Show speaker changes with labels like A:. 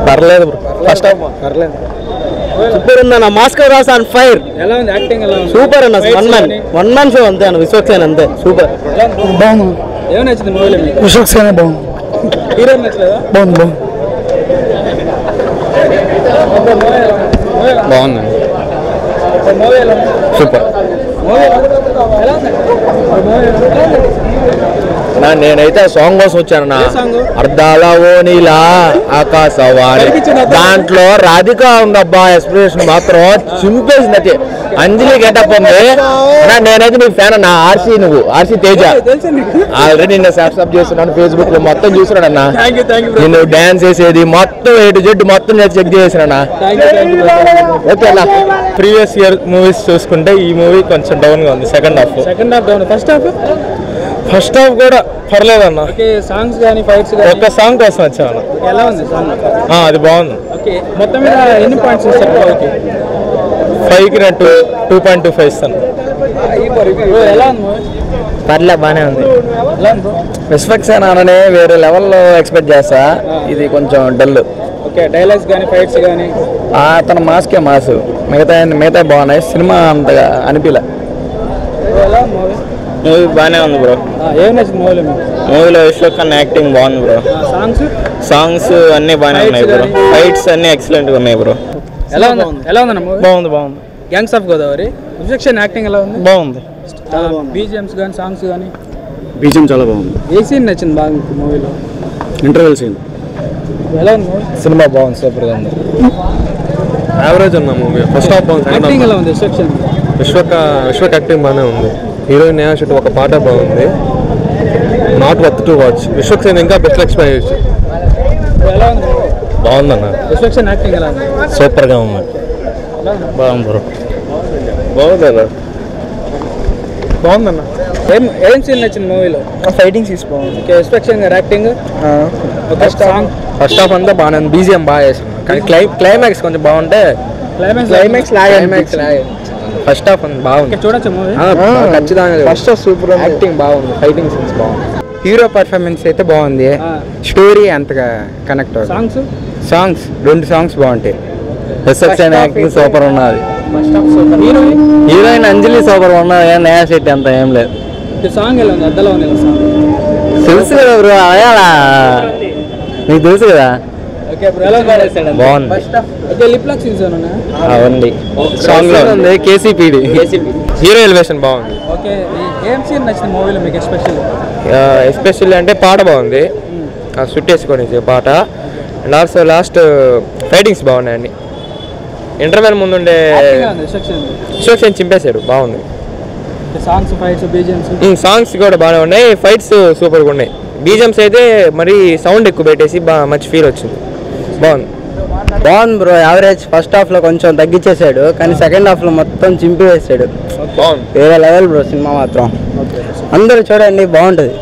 A: పర్లేదు bro. First half పర్లేదు. Super ఉందన్న. మాస్కో రాస్ ఆన్ ఫైర్.
B: ఎలా ఉంది యాక్టింగ్? ఎలా ఉంది?
A: సూపర్ అన్న. వన్ మ్యాన్ షో అంతే అన్న. విశ్వక్సేన్ అంతే సూపర్.
C: బాగుంది.
B: ఏమైనా నచ్చింది మూవీలో మీకు?
C: విశ్వక్సేన్ బాగుంది.
B: హీరోయిన్ నచ్చలేదా?
C: బాగుంది.
A: బాగుంది.
B: మూవీ ఎలా ఉంది?
A: సూపర్.
B: మూవీ ఎలా ఉంది?
A: నేనైతే సాంగ్ కోసం వచ్చానన్నా. అర్ధాల ఓనిలా ఆకాశవాణి దాంట్లో రాధిక ఉందబ్బా. ఎక్స్ప్రెషన్ మాత్రం చింపేసింది. అంజలి గెటప్ ఉంది. నేనైతే నీకు ఫ్యాన్ అన్న. నువ్వు ఆర్సీ తేజ ఆల్రెడీ నిన్న సాఫ్ట్ చేస్తున్నాను. ఫేస్బుక్ లో మొత్తం చూస్తున్నాడు అన్న. నేను డాన్స్ చేసేది మొత్తం A to Z మొత్తం చెక్ చేసినా. ఓకే అన్న. ప్రీవియస్ ఇయర్ మూవీస్ చూసుకుంటే ఈ మూవీ కొంచెం డౌన్ గా ఉంది. Second half
B: down.
A: First half కూడా పర్లేదన్న.
B: సాంగ్స్ కానీ ఫైట్స్
A: ఒక్క సాంగ్ కోసం వచ్చాను.
B: ఎలా ఉంది సాంగ్?
A: అది బాగుంది.
B: ఓకే, మొత్తం మీద ఎన్ని పాయింట్స్ ఇస్తారు?
A: 5కి నేను 2.25 ఇస్తాను.
B: ఎలా ఉంది?
A: పర్లే, బాగానే ఉంది.
B: ఎలా ఉంది?
A: విశ్వక్సేన్ అననే వేరే లెవెల్లో ఎక్స్పెక్ట్ చేస్తా. ఇది కొంచెం డల్.
B: ఓకే, డైలాగ్స్ కానీ ఫైట్స్ కానీ
A: తన మాస్కే మాసు. మిగతా బాగున్నాయి. సినిమా అంతగా అనిపిలే.
B: ఎలా ఉంది మూవీ?
A: మూవీ బాగానే ఉంది బ్రో.
B: ఏం నచ్చింది మూవీలో మీకు?
A: మూవీలో విశ్వక్సేన్ యాక్టింగ్ బాగుంది బ్రో. సాంగ్స్ అన్నీ బాగానే ఉన్నాయి బ్రో. ఫైట్స్ అన్నీ ఎక్సలెంట్గా ఉన్నాయి బ్రో.
B: ఎలా ఉంది? ఎలా ఉందన్న మూవీ?
A: బాగుంది.
B: Gangs of Godavari. Vishwaksen acting ఎలా ఉంది?
A: బాగుంది.
B: బీజిఎమ్స్ కానీ సాంగ్స్ కానీ?
C: బీజిఎం చాలా బాగుంది.
B: ఏ సీన్ నచ్చింది బాగా మీకు మూవీలో?
C: Interval scene.
B: ఎలా ఉంది మూవీ?
A: సినిమా బాగుంది. సూపర్గా ఉంది. యావరేజ్ ఉన్న మూవీ. ఫస్ట్ హాఫ్ బాగుంది.
B: యాక్టింగ్ ఎలా ఉంది విశ్వక్సేన్?
A: విశ్వక్ యాక్టింగ్ బాగానే ఉంది. హీరోయిన్ నేహా శెట్టి ఒక పాట బాగుంది. Not worth to watch. Vishwaksen ఇంకా బెస్ట్ ఎక్స్పెక్ట్ చేయొచ్చు.
B: ఎలా ఉంది?
A: బాగుందన్న.
B: విశ్వక్సేన్ యాక్టింగ్ ఎలా ఉంది?
A: సూపర్గా ఉంది. బాగుంది బ్రో. బాగుందన్న.
B: ఏం సీన్ నచ్చింది మూవీలో?
A: ఫైటింగ్ సీన్స్ బాగుంది.
B: ఓకే, విశ్వక్సేన్ గారి యాక్టింగ్. సాంగ్
A: ఫస్ట్ హాఫ్ అంతా బాగానే ఉంది. బీజిఎం బాగా చేసింది. కానీ క్లైమాక్స్ కొంచెం బాగుంటే.
B: క్లైమాక్స్
A: ఫస్ట్ హాఫ్ అంతా బాగుంది.
B: చూడొచ్చు మూవీ?
A: ఖచ్చితంగా. First half super. యాక్టింగ్ బాగుంది. ఫైటింగ్ సీన్స్ బాగుంది.
D: హీరో పర్ఫార్మెన్స్ అయితే బాగుంది. స్టోరీ అంతగా కనెక్ట్ అవుతుంది. సాంగ్స్ 2 సాంగ్స్ బాగుంటాయి.
A: విశ్వక్సేన్ యాక్టింగ్ సూపర్ ఉన్నది. హీరోయిన్ అంజలి సూపర్ ఉన్నది. నేహా శెట్టి అంత ఏం లేదు.
B: సాంగ్ ఎలా ఉంది? అద్దలా ఉంది సాంగ్.
A: తెలుసు కదా బ్రో. అయ్యాలా నీకు తెలుసు కదా. బాగుంది.
B: లిప్ లాక్ సీన్స్
A: ఉంది. సాంగ్ లో ఉంది. కేసీపీడి హీరో ఎలివేషన్ బాగుంది.
B: ఓకే, ఏం సీన్ నచ్చింది మూవీలో మీకు
A: ఎస్పెషల్లీ అంటే పాట బాగుంది. సుట్టేసుకొని పాట. అండ్ ఆల్సో లాస్ట్ ఫైటింగ్స్ బాగున్నాయండి. ఇంటర్వెల్ ముందుండే విశ్వక్సేన్ చింపేశాడు. బాగుంది.
B: సాంగ్స్ ఫైట్స్ బీజిఎమ్స్
A: సాంగ్స్ కూడా బాగానే ఉన్నాయి. ఫైట్స్ సూపర్గా ఉన్నాయి. బీజిఎమ్స్ అయితే మరి సౌండ్ ఎక్కువ పెట్టేసి మంచి ఫీల్ వచ్చింది. బాగుంది
D: బ్రో. యావరేజ్. ఫస్ట్ హాఫ్ లో కొంచెం తగ్గించేసాడు, కానీ సెకండ్ హాఫ్ లో మొత్తం చింపి వేసాడు.
A: బాగుంది.
D: వేరే లెవెల్ బ్రో సినిమా మాత్రం. అందరూ చూడండి, బాగుంటుంది.